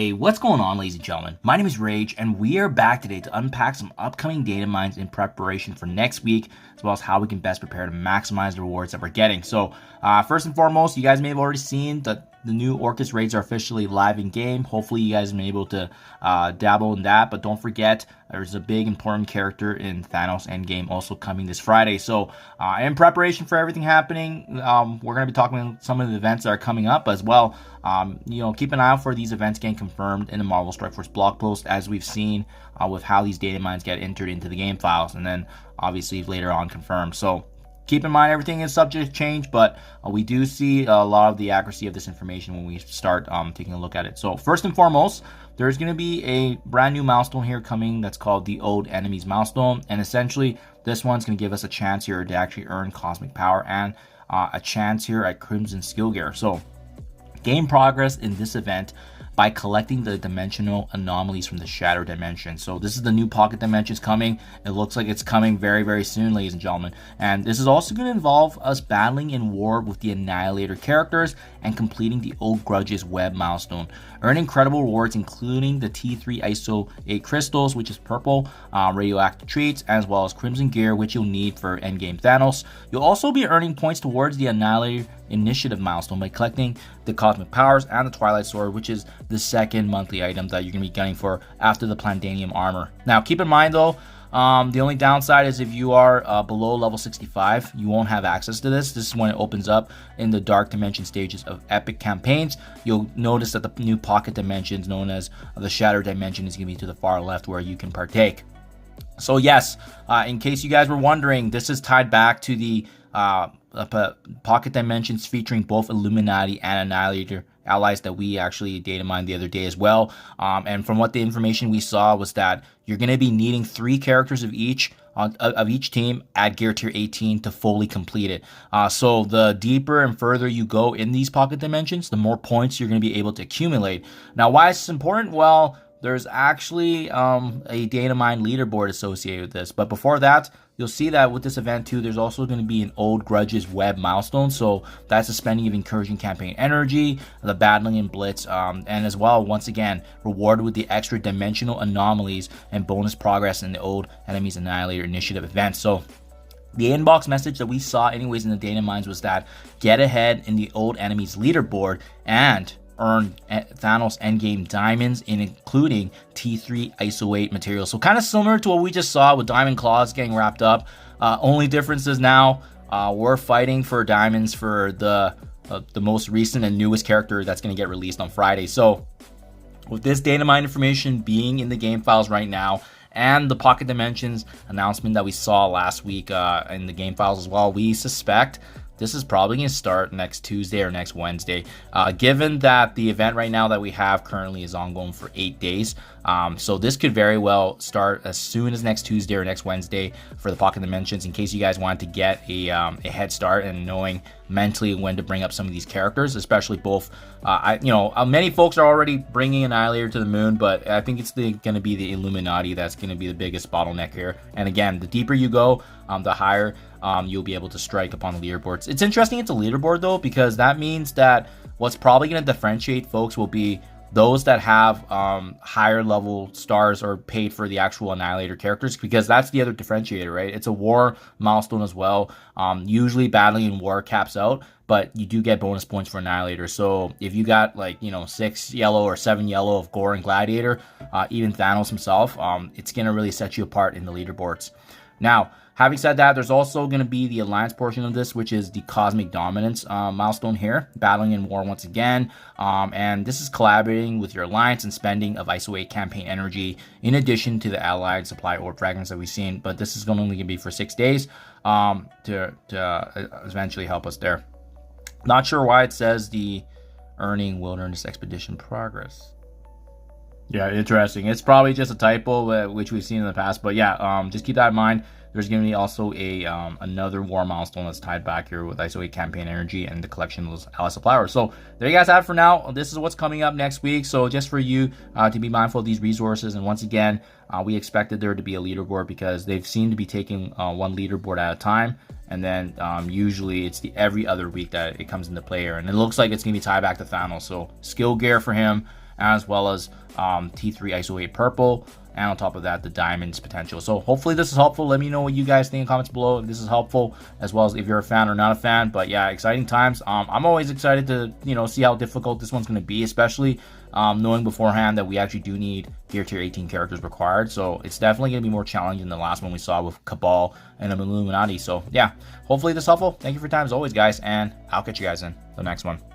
Hey, what's going on, ladies and gentlemen? My name is Rayge, and we are back today to unpack some upcoming data mines in preparation for next week, as well as how we can best prepare to maximize the rewards that we're getting. So, first and foremost, you guys may have already seen that the new Orcus raids are officially live in game. Hopefully, you guys have been able to dabble in that, but don't forget, there's a big important character in THANOS Endgame also coming this Friday. So, in preparation for everything happening, we're going to be talking about some of the events that are coming up as well. Keep an eye out for these events getting confirmed in the Marvel Strike Force blog post, as we've seen with how these data mines get entered into the game files, and then obviously later on confirmed. So keep in mind everything is subject to change, but we do see a lot of the accuracy of this information when we start taking a look at it. So first and foremost, there's going to be a brand new milestone here coming that's called the Old Enemies milestone, and essentially this one's going to give us a chance here to actually earn cosmic power and a chance here at Crimson Skill Gear. So gain progress in this event by collecting the dimensional anomalies from the Shadow Dimension. So this is the new pocket dimensions coming. It looks like it's coming very, very soon, ladies and gentlemen. And this is also going to involve us battling in war with the Annihilator characters and completing the Old Grudges web milestone. Earn incredible rewards, including the T3 Iso8 crystals, which is purple, radioactive treats, as well as Crimson Gear, which you'll need for endgame Thanos. You'll also be earning points towards the Annihilator Initiative milestone by collecting the Cosmic Powers and the Twilight Sword, which is the second monthly item that you're going to be getting for after the Plandanium armor. Now, keep in mind though, the only downside is if you are below level 65, you won't have access to this. This is when it opens up in the Dark Dimension stages of epic campaigns. You'll notice that the new pocket dimensions known as the Shadow Dimension is going to be to the far left where you can partake. So yes, in case you guys were wondering, this is tied back to the pocket dimensions featuring both Illuminati and Annihilator allies that we actually data mined the other day as well. And from what the information we saw was that you're going to be needing 3 characters of each team at gear tier 18 to fully complete it. So the deeper and further you go in these pocket dimensions, the more points you're going to be able to accumulate. Now, why is this important? Well, there's actually a data mine leaderboard associated with this. But before that, you'll see that with this event too, there's also going to be an Old Grudges web milestone. So that's the spending of incursion campaign energy, the battling in Blitz, and as well, once again, rewarded with the extra dimensional anomalies and bonus progress in the Old Enemies Annihilator Initiative event. So the inbox message that we saw anyways in the data mines was that get ahead in the Old Enemies leaderboard and earn Thanos Endgame diamonds, including T3 Iso8 materials. So kind of similar to what we just saw with Diamond Claws getting wrapped up. Only difference is now we're fighting for diamonds for the most recent and newest character that's going to get released on Friday. So with this data mine information being in the game files right now, and the Pocket Dimensions announcement that we saw last week in the game files as well, we suspect this is probably going to start next Tuesday or next Wednesday, given that the event right now that we have currently is ongoing for 8 days. So this could very well start as soon as next Tuesday or next Wednesday for the Pocket Dimensions, in case you guys want to get a head start and knowing mentally when to bring up some of these characters, especially both. Many folks are already bringing Annihilator to the moon, but I think it's going to be the Illuminati that's going to be the biggest bottleneck here. And again, the deeper you go, the higher you'll be able to strike upon the leaderboards. It's interesting it's a leaderboard though, because that means that what's probably going to differentiate folks will be those that have higher level stars or paid for the actual Annihilator characters, because that's the other differentiator, right? It's a war milestone as well. Usually battling in war caps out, but you do get bonus points for Annihilator. So if you got 6 yellow or 7 yellow of Gore and Gladiator, even Thanos himself, it's going to really set you apart in the leaderboards. Now, having said that, there's also going to be the Alliance portion of this, which is the Cosmic Dominance milestone here, battling in war once again. And this is collaborating with your Alliance and spending of Iso8 campaign energy, in addition to the allied supply orb fragments that we've seen. But this is only going to be for 6 days to eventually help us there. Not sure why it says the earning Wilderness Expedition progress. Yeah, interesting. It's probably just a typo, which we've seen in the past. But yeah, just keep that in mind. There's going to be also a another war milestone that's tied back here with Iso8 campaign energy and the collection of those ally suppliers. So there you guys have it for now. This is what's coming up next week. So just for you to be mindful of these resources. And once again, we expected there to be a leaderboard, because they've seemed to be taking one leaderboard at a time. And then usually it's the every other week that it comes into play here. And it looks like it's going to be tied back to Thanos. So skill gear for him, as well as T3 Iso8 purple, and on top of that, the diamonds potential. So hopefully this is helpful. Let me know what you guys think in the comments below if this is helpful, as well as if you're a fan or not a fan. But yeah, exciting times. I'm always excited to, you know, see how difficult this one's going to be, especially knowing beforehand that we actually do need gear tier 18 characters required. So it's definitely going to be more challenging than the last one we saw with Cabal and Illuminati. So yeah, hopefully this is helpful. Thank you for your time as always, guys, and I'll catch you guys in the next one.